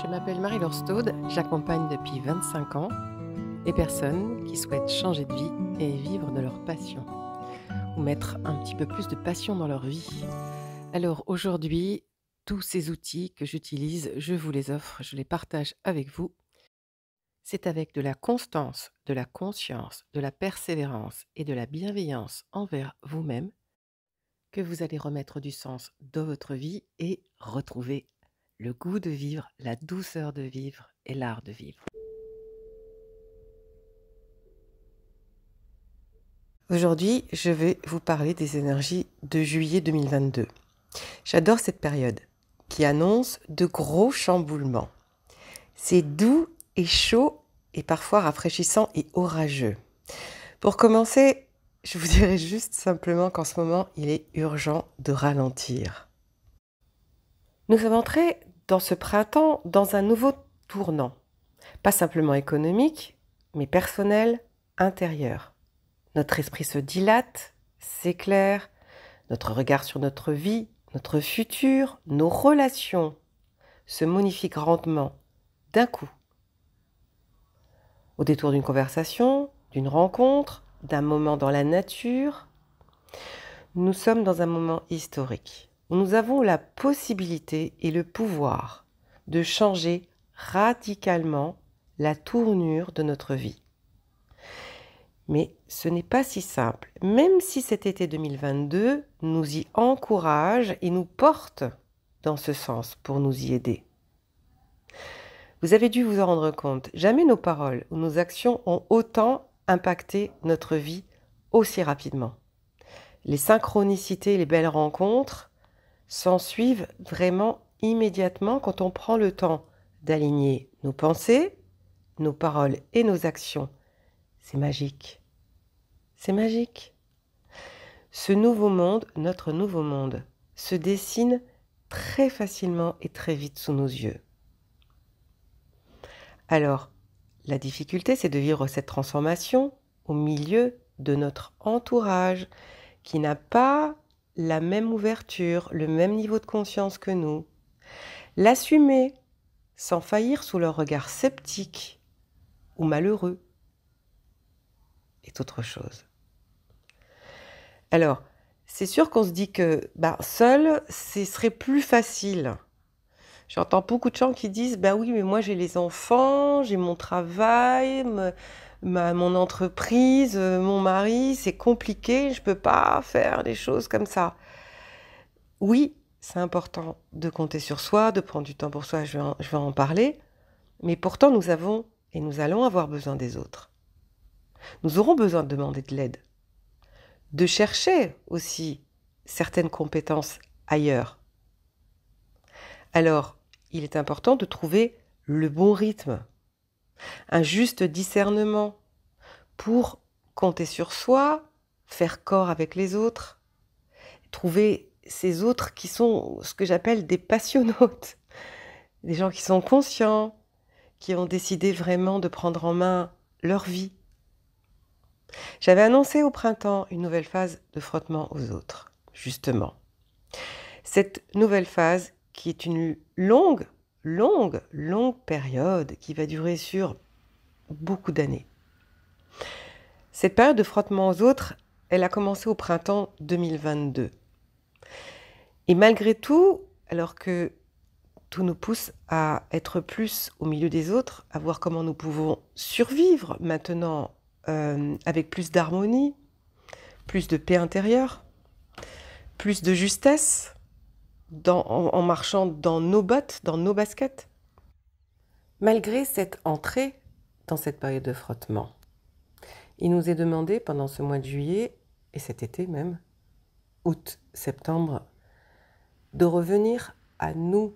Je m'appelle Marie-Laure Staude, j'accompagne depuis 25 ans les personnes qui souhaitent changer de vie et vivre de leur passion, ou mettre un petit peu plus de passion dans leur vie. Alors aujourd'hui, tous ces outils que j'utilise, je vous les offre, je les partage avec vous. C'est avec de la constance, de la conscience, de la persévérance et de la bienveillance envers vous-même que vous allez remettre du sens dans votre vie et retrouver le goût de vivre, la douceur de vivre et l'art de vivre. Aujourd'hui, je vais vous parler des énergies de juillet 2022. J'adore cette période qui annonce de gros chamboulements. C'est doux et chaud et parfois rafraîchissant et orageux. Pour commencer, je vous dirais juste simplement qu'en ce moment, il est urgent de ralentir. Nous sommes entrés dans ce printemps dans un nouveau tournant, pas simplement économique, mais personnel, intérieur. Notre esprit se dilate, s'éclaire, notre regard sur notre vie, notre futur, nos relations se modifient grandement, d'un coup. Au détour d'une conversation, d'une rencontre, d'un moment dans la nature, nous sommes dans un moment historique où nous avons la possibilité et le pouvoir de changer radicalement la tournure de notre vie. Mais ce n'est pas si simple, même si cet été 2022 nous y encourage et nous porte dans ce sens pour nous y aider. Vous avez dû vous en rendre compte, jamais nos paroles ou nos actions ont autant impacté notre vie aussi rapidement. Les synchronicités, les belles rencontres s'ensuivent vraiment immédiatement quand on prend le temps d'aligner nos pensées, nos paroles et nos actions. C'est magique. C'est magique. Ce nouveau monde, notre nouveau monde, se dessine très facilement et très vite sous nos yeux. Alors, la difficulté, c'est de vivre cette transformation au milieu de notre entourage qui n'a pas la même ouverture, le même niveau de conscience que nous. L'assumer sans faillir sous leur regard sceptique ou malheureux est autre chose. Alors, c'est sûr qu'on se dit que seul, ce serait plus facile. J'entends beaucoup de gens qui disent oui, mais moi j'ai les enfants, j'ai mon travail, mon entreprise, mon mari, c'est compliqué, je ne peux pas faire des choses comme ça. Oui, c'est important de compter sur soi, de prendre du temps pour soi, je vais en parler, mais pourtant nous avons et nous allons avoir besoin des autres. Nous aurons besoin de demander de l'aide, de chercher aussi certaines compétences ailleurs. Alors, il est important de trouver le bon rythme, un juste discernement pour compter sur soi, faire corps avec les autres, trouver ces autres qui sont ce que j'appelle des passionnautes, des gens qui sont conscients, qui ont décidé vraiment de prendre en main leur vie. J'avais annoncé au printemps une nouvelle phase de frottement aux autres, justement. Cette nouvelle phase qui est une longue période qui va durer sur beaucoup d'années. Cette période de frottement aux autres, elle a commencé au printemps 2022. Et malgré tout, alors que tout nous pousse à être plus au milieu des autres, à voir comment nous pouvons survivre maintenant avec plus d'harmonie, plus de paix intérieure, plus de justesse, en marchant dans nos bottes, dans nos baskets. Malgré cette entrée dans cette période de frottement, il nous est demandé pendant ce mois de juillet, et cet été même, août, septembre, de revenir à nous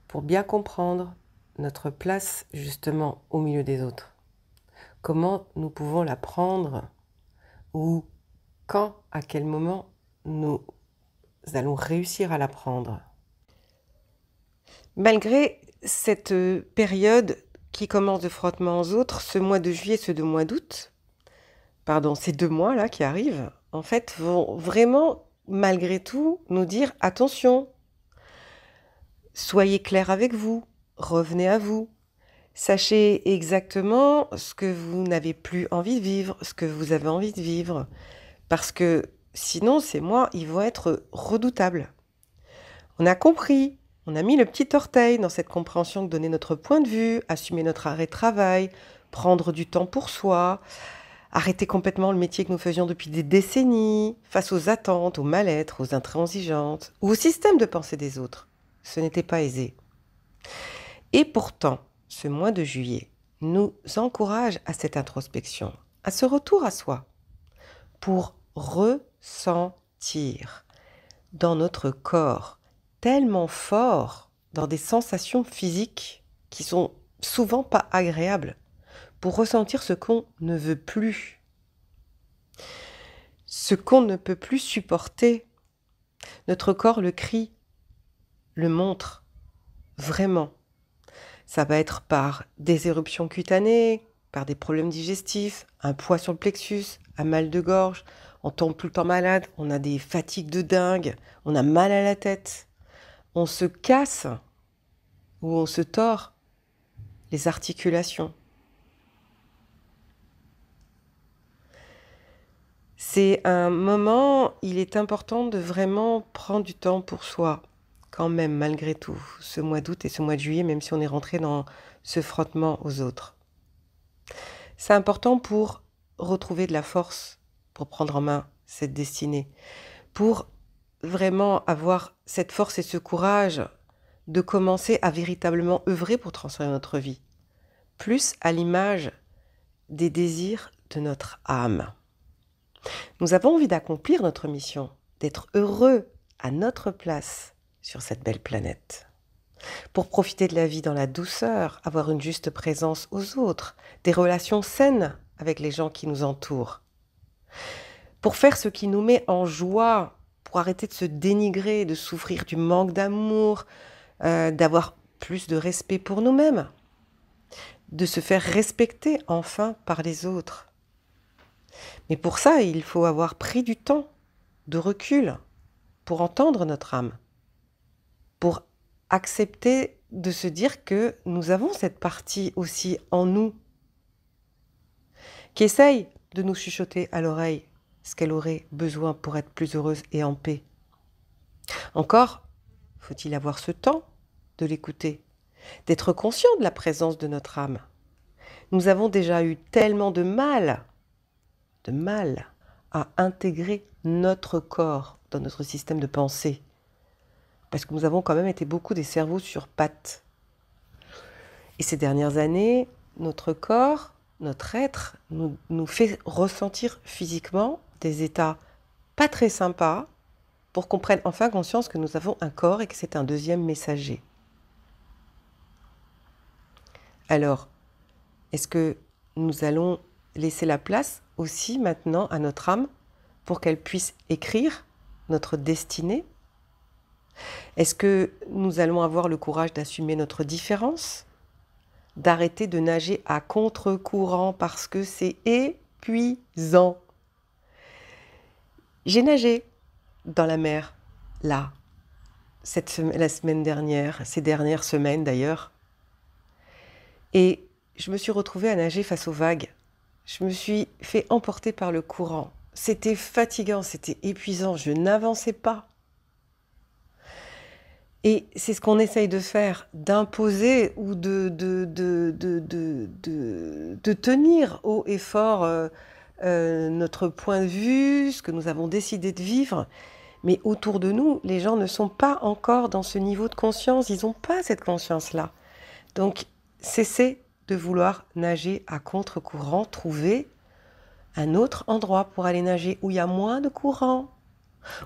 pour bien comprendre notre place justement au milieu des autres. Comment nous pouvons la prendre ou quand, à quel moment nous allons réussir à la prendre. Malgré cette période qui commence de frottement aux autres, ce mois de juillet, ce 2 mois d'août, ces 2 mois-là qui arrivent, en fait, vont vraiment, malgré tout, nous dire « Attention, Soyez clair avec vous, revenez à vous. Sachez exactement ce que vous n'avez plus envie de vivre, ce que vous avez envie de vivre. Parce que sinon, ces mois, ils vont être redoutables. On a compris, on a mis le petit orteil dans cette compréhension de donner notre point de vue, assumer notre arrêt de travail, prendre du temps pour soi, arrêter complètement le métier que nous faisions depuis des décennies, face aux attentes, au mal-être, aux intransigeantes, ou au système de pensée des autres. Ce n'était pas aisé. Et pourtant, ce mois de juillet nous encourage à cette introspection, à ce retour à soi, pour ressentir dans notre corps tellement fort, dans des sensations physiques qui sont souvent pas agréables, pour ressentir ce qu'on ne veut plus, ce qu'on ne peut plus supporter. Notre corps le crie, le montre, vraiment. Ça va être par des éruptions cutanées, par des problèmes digestifs, un poids sur le plexus, un mal de gorge, on tombe tout le temps malade, on a des fatigues de dingue, on a mal à la tête, on se casse ou on se tord les articulations. C'est un moment, il est important de vraiment prendre du temps pour soi, quand même, malgré tout, ce mois d'août et ce mois de juillet, même si on est rentré dans ce frottement aux autres. C'est important pour retrouver de la force, pour prendre en main cette destinée, pour vraiment avoir cette force et ce courage de commencer à véritablement œuvrer pour transformer notre vie, plus à l'image des désirs de notre âme. Nous avons envie d'accomplir notre mission, d'être heureux à notre place sur cette belle planète. Pour profiter de la vie dans la douceur, avoir une juste présence aux autres, des relations saines avec les gens qui nous entourent. Pour faire ce qui nous met en joie, pour arrêter de se dénigrer, de souffrir du manque d'amour, d'avoir plus de respect pour nous-mêmes, de se faire respecter enfin par les autres. Mais pour ça, il faut avoir pris du temps, de recul, pour entendre notre âme, pour accepter de se dire que nous avons cette partie aussi en nous, qui essaye de nous chuchoter à l'oreille ce qu'elle aurait besoin pour être plus heureuse et en paix. Encore, faut-il avoir ce temps de l'écouter, d'être conscient de la présence de notre âme. Nous avons déjà eu tellement de mal à intégrer notre corps dans notre système de pensée. Parce que nous avons quand même été beaucoup des cerveaux sur pattes. Et ces dernières années, notre corps, notre être, nous fait ressentir physiquement des états pas très sympas pour qu'on prenne enfin conscience que nous avons un corps et que c'est un deuxième messager. Alors, est-ce que nous allons laisser la place aussi maintenant à notre âme pour qu'elle puisse écrire notre destinée? Est-ce que nous allons avoir le courage d'assumer notre différence? D'arrêter de nager à contre-courant parce que c'est épuisant. J'ai nagé dans la mer, là, la semaine dernière, ces dernières semaines d'ailleurs. Et je me suis retrouvée à nager face aux vagues. Je me suis fait emporter par le courant. C'était fatigant, c'était épuisant, je n'avançais pas. Et c'est ce qu'on essaye de faire, d'imposer ou de tenir haut et fort notre point de vue, ce que nous avons décidé de vivre. Mais autour de nous, les gens ne sont pas encore dans ce niveau de conscience, ils n'ont pas cette conscience-là. Donc, cessez de vouloir nager à contre-courant, trouvez un autre endroit pour aller nager où il y a moins de courant.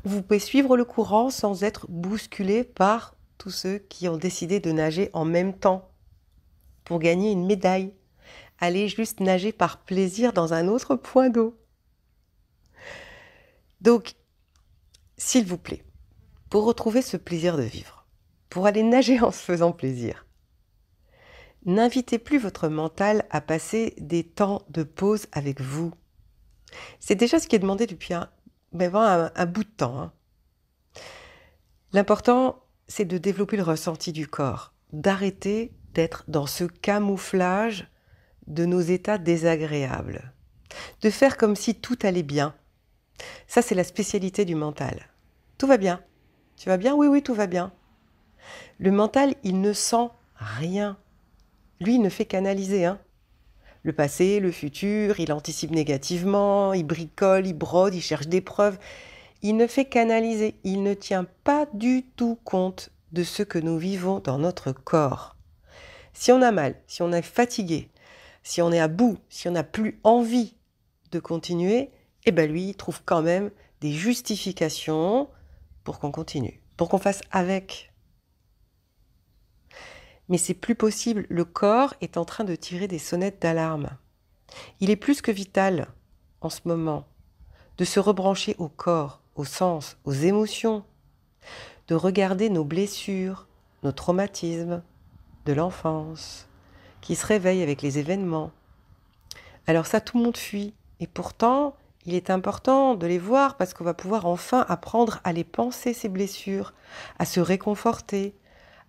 Vous pouvez suivre le courant sans être bousculé par tous ceux qui ont décidé de nager en même temps pour gagner une médaille. Allez juste nager par plaisir dans un autre point d'eau. Donc, s'il vous plaît, pour retrouver ce plaisir de vivre, pour aller nager en se faisant plaisir, n'invitez plus votre mental à passer des temps de pause avec vous. C'est déjà ce qui est demandé depuis un bout de temps. L'important, c'est de développer le ressenti du corps, d'arrêter d'être dans ce camouflage de nos états désagréables, de faire comme si tout allait bien. Ça, c'est la spécialité du mental. Tout va bien. Tu vas bien? Oui, oui, tout va bien. Le mental, il ne sent rien. Lui, il ne fait qu'analyser, hein. Le passé, le futur, il anticipe négativement, il bricole, il brode, il cherche des preuves. Il ne fait qu'analyser. Il ne tient pas du tout compte de ce que nous vivons dans notre corps. Si on a mal, si on est fatigué, si on est à bout, si on n'a plus envie de continuer, eh ben lui, il trouve quand même des justifications pour qu'on continue, pour qu'on fasse avec. Mais c'est plus possible, le corps est en train de tirer des sonnettes d'alarme. Il est plus que vital, en ce moment, de se rebrancher au corps, aux sens, aux émotions, de regarder nos blessures, nos traumatismes de l'enfance, qui se réveillent avec les événements. Alors ça, tout le monde fuit. Et pourtant, il est important de les voir parce qu'on va pouvoir enfin apprendre à les penser, ces blessures, à se réconforter,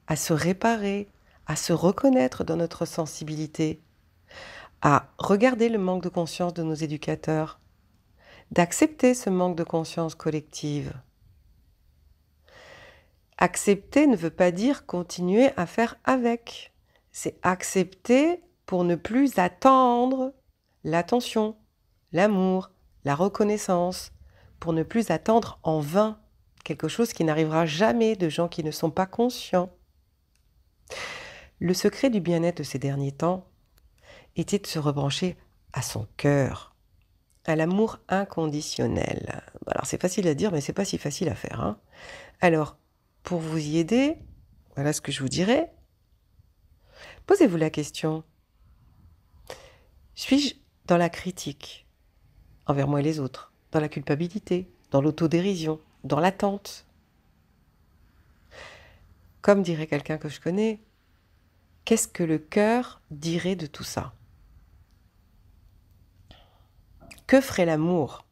à se réparer, à se reconnaître dans notre sensibilité, à regarder le manque de conscience de nos éducateurs, d'accepter ce manque de conscience collective. Accepter ne veut pas dire continuer à faire avec. C'est accepter pour ne plus attendre l'attention, l'amour, la reconnaissance, pour ne plus attendre en vain quelque chose qui n'arrivera jamais de gens qui ne sont pas conscients. Le secret du bien-être de ces derniers temps était de se rebrancher à son cœur, à l'amour inconditionnel. Alors c'est facile à dire, mais c'est pas si facile à faire, hein. Alors, pour vous y aider, voilà ce que je vous dirais. Posez-vous la question, suis-je dans la critique envers moi et les autres, dans la culpabilité, dans l'autodérision, dans l'attente? Comme dirait quelqu'un que je connais, qu'est-ce que le cœur dirait de tout ça? Que ferait l'amour?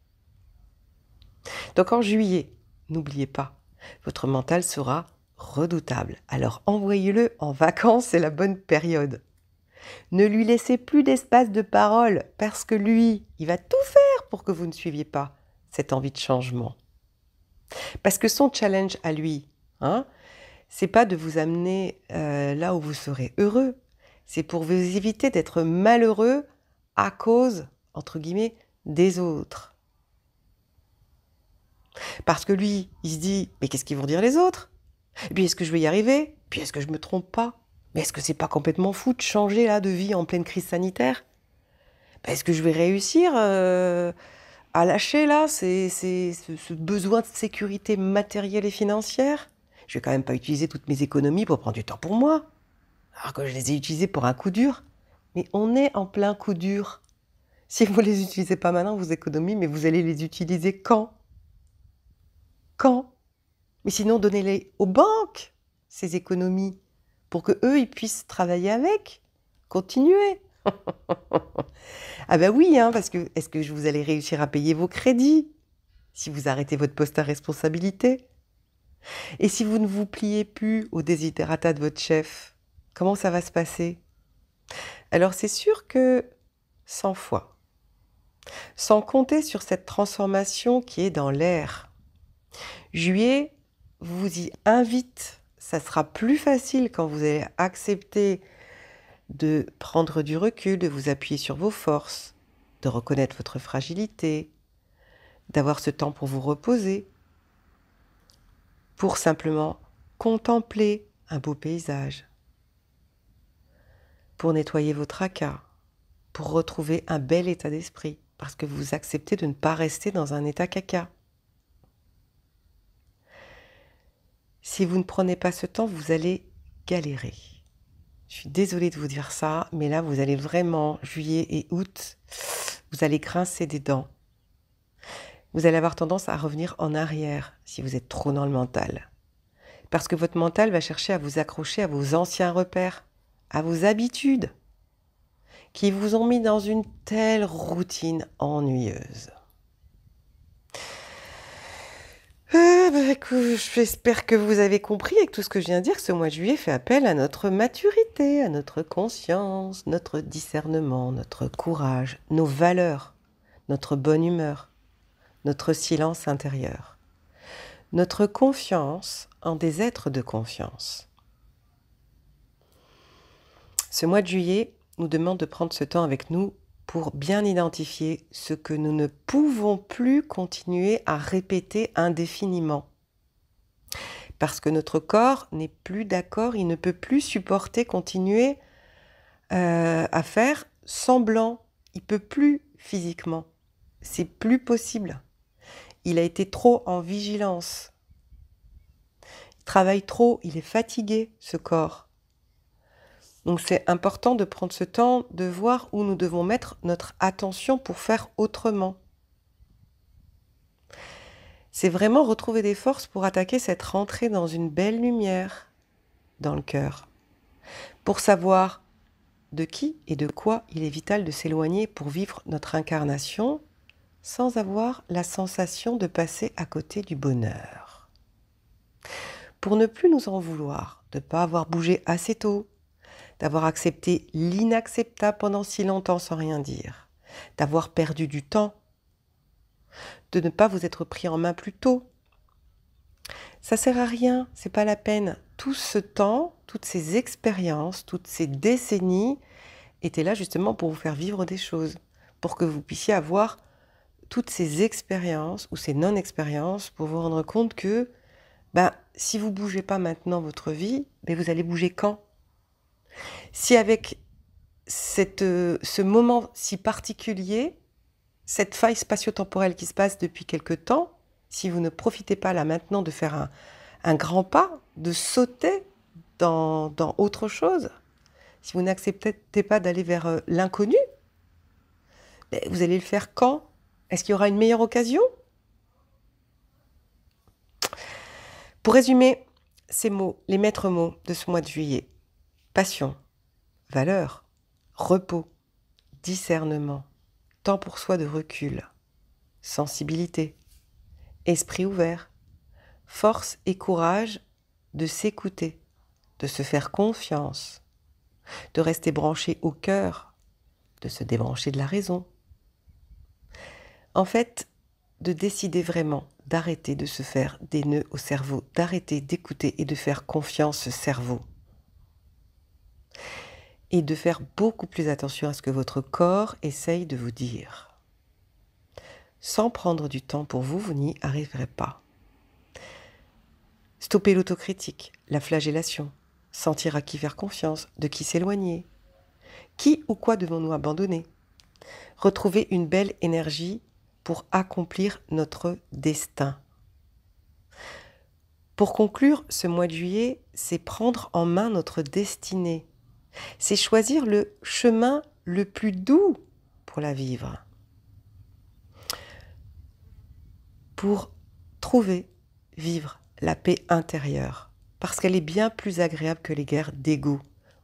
Donc en juillet, n'oubliez pas, votre mental sera redoutable. Alors envoyez-le en vacances, c'est la bonne période. Ne lui laissez plus d'espace de parole parce que lui, il va tout faire pour que vous ne suiviez pas cette envie de changement. Parce que son challenge à lui, hein, c'est pas de vous amener là où vous serez heureux, c'est pour vous éviter d'être malheureux à cause, entre guillemets, des autres. Parce que lui, il se dit, mais qu'est-ce qu'ils vont dire les autres? Et puis est-ce que je vais y arriver? Puis est-ce que je me trompe pas? Mais est-ce que c'est pas complètement fou de changer là de vie en pleine crise sanitaire? Est-ce que je vais réussir à lâcher là ce besoin de sécurité matérielle et financière? Je vais quand même pas utiliser toutes mes économies pour prendre du temps pour moi, alors que je les ai utilisées pour un coup dur. Mais on est en plein coup dur. Si vous ne les utilisez pas maintenant, vos économies, mais vous allez les utiliser quand? Quand? Mais sinon, donnez-les aux banques, ces économies, pour que eux, ils puissent travailler avec, continuer. Ah ben oui, hein, parce que est-ce que vous allez réussir à payer vos crédits si vous arrêtez votre poste à responsabilité? Et si vous ne vous pliez plus aux desiderata de votre chef, comment ça va se passer? Alors c'est sûr que 100 fois, sans compter sur cette transformation qui est dans l'air. Juillet vous y invite, ça sera plus facile quand vous allez accepter de prendre du recul, de vous appuyer sur vos forces, de reconnaître votre fragilité, d'avoir ce temps pour vous reposer, pour simplement contempler un beau paysage, pour nettoyer vos tracas, pour retrouver un bel état d'esprit, parce que vous acceptez de ne pas rester dans un état caca. Si vous ne prenez pas ce temps, vous allez galérer. Je suis désolée de vous dire ça, mais là, vous allez vraiment, juillet et août, vous allez grincer des dents. Vous allez avoir tendance à revenir en arrière si vous êtes trop dans le mental. Parce que votre mental va chercher à vous accrocher à vos anciens repères, à vos habitudes, qui vous ont mis dans une telle routine ennuyeuse. J'espère que vous avez compris avec tout ce que je viens de dire que ce mois de juillet fait appel à notre maturité, à notre conscience, notre discernement, notre courage, nos valeurs, notre bonne humeur, notre silence intérieur, notre confiance en des êtres de confiance. Ce mois de juillet nous demande de prendre ce temps avec nous pour bien identifier ce que nous ne pouvons plus continuer à répéter indéfiniment. Parce que notre corps n'est plus d'accord, il ne peut plus supporter continuer à faire semblant. Il ne peut plus physiquement. C'est plus possible. Il a été trop en vigilance. Il travaille trop, il est fatigué, ce corps. Donc c'est important de prendre ce temps de voir où nous devons mettre notre attention pour faire autrement. C'est vraiment retrouver des forces pour attaquer cette rentrée dans une belle lumière dans le cœur. Pour savoir de qui et de quoi il est vital de s'éloigner pour vivre notre incarnation sans avoir la sensation de passer à côté du bonheur. Pour ne plus nous en vouloir, de ne pas avoir bougé assez tôt, d'avoir accepté l'inacceptable pendant si longtemps sans rien dire, d'avoir perdu du temps, de ne pas vous être pris en main plus tôt. Ça sert à rien, c'est pas la peine. Tout ce temps, toutes ces expériences, toutes ces décennies étaient là justement pour vous faire vivre des choses, pour que vous puissiez avoir toutes ces expériences ou ces non-expériences pour vous rendre compte que si vous ne bougez pas maintenant votre vie, vous allez bouger quand ? Si avec ce moment si particulier, cette faille spatio-temporelle qui se passe depuis quelque temps, si vous ne profitez pas là maintenant de faire un grand pas, de sauter dans autre chose, si vous n'acceptez pas d'aller vers l'inconnu, vous allez le faire quand ? Est-ce qu'il y aura une meilleure occasion ? Pour résumer ces mots, les maîtres mots de ce mois de juillet: passion, valeur, repos, discernement, temps pour soi de recul, sensibilité, esprit ouvert, force et courage de s'écouter, de se faire confiance, de rester branché au cœur, de se débrancher de la raison. En fait, de décider vraiment d'arrêter de se faire des nœuds au cerveau, d'arrêter d'écouter et de faire confiance au cerveau. Et de faire beaucoup plus attention à ce que votre corps essaye de vous dire. Sans prendre du temps pour vous, vous n'y arriverez pas. Stopper l'autocritique, la flagellation, sentir à qui faire confiance, de qui s'éloigner. Qui ou quoi devons-nous abandonner ? Retrouver une belle énergie pour accomplir notre destin. Pour conclure, ce mois de juillet, c'est prendre en main notre destinée. C'est choisir le chemin le plus doux pour la vivre. Pour trouver, vivre la paix intérieure. Parce qu'elle est bien plus agréable que les guerres d'ego,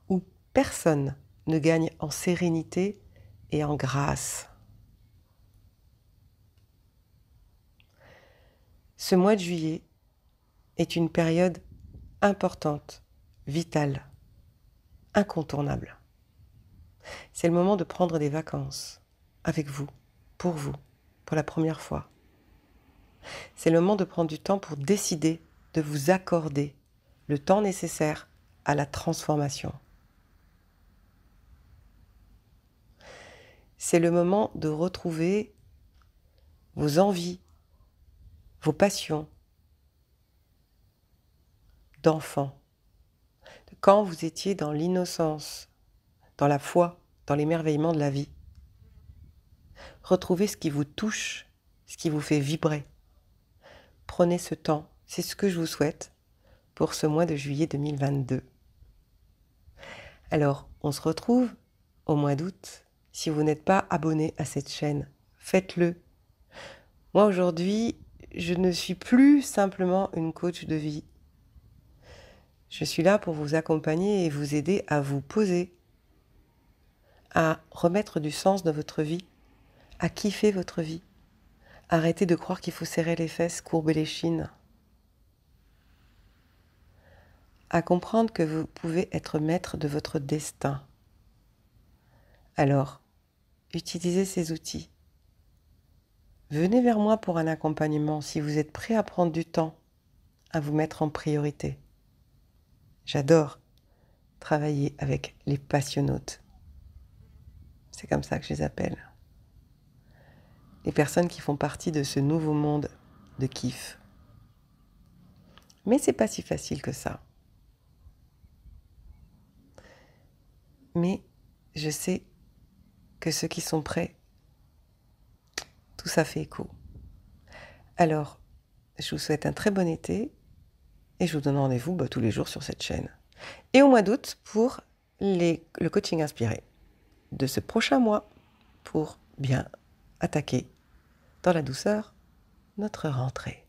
où personne ne gagne en sérénité et en grâce. Ce mois de juillet est une période importante, vitale, incontournable. C'est le moment de prendre des vacances avec vous, pour la première fois. C'est le moment de prendre du temps pour décider de vous accorder le temps nécessaire à la transformation. C'est le moment de retrouver vos envies, vos passions d'enfant. Quand vous étiez dans l'innocence, dans la foi, dans l'émerveillement de la vie. Retrouvez ce qui vous touche, ce qui vous fait vibrer. Prenez ce temps, c'est ce que je vous souhaite pour ce mois de juillet 2022. Alors, on se retrouve au mois d'août. Si vous n'êtes pas abonné à cette chaîne, faites-le. Moi, aujourd'hui, je ne suis plus simplement une coach de vie. Je suis là pour vous accompagner et vous aider à vous poser, à remettre du sens dans votre vie, à kiffer votre vie. Arrêtez de croire qu'il faut serrer les fesses, courber les chines. à comprendre que vous pouvez être maître de votre destin. Alors, utilisez ces outils. Venez vers moi pour un accompagnement si vous êtes prêt à prendre du temps, à vous mettre en priorité. J'adore travailler avec les passionnautes. C'est comme ça que je les appelle. Les personnes qui font partie de ce nouveau monde de kiff. Mais c'est pas si facile que ça. Mais je sais que ceux qui sont prêts, tout ça fait écho. Alors, je vous souhaite un très bon été et je vous donne rendez-vous tous les jours sur cette chaîne. Et au mois d'août pour le coaching inspiré de ce prochain mois pour bien attaquer dans la douceur notre rentrée.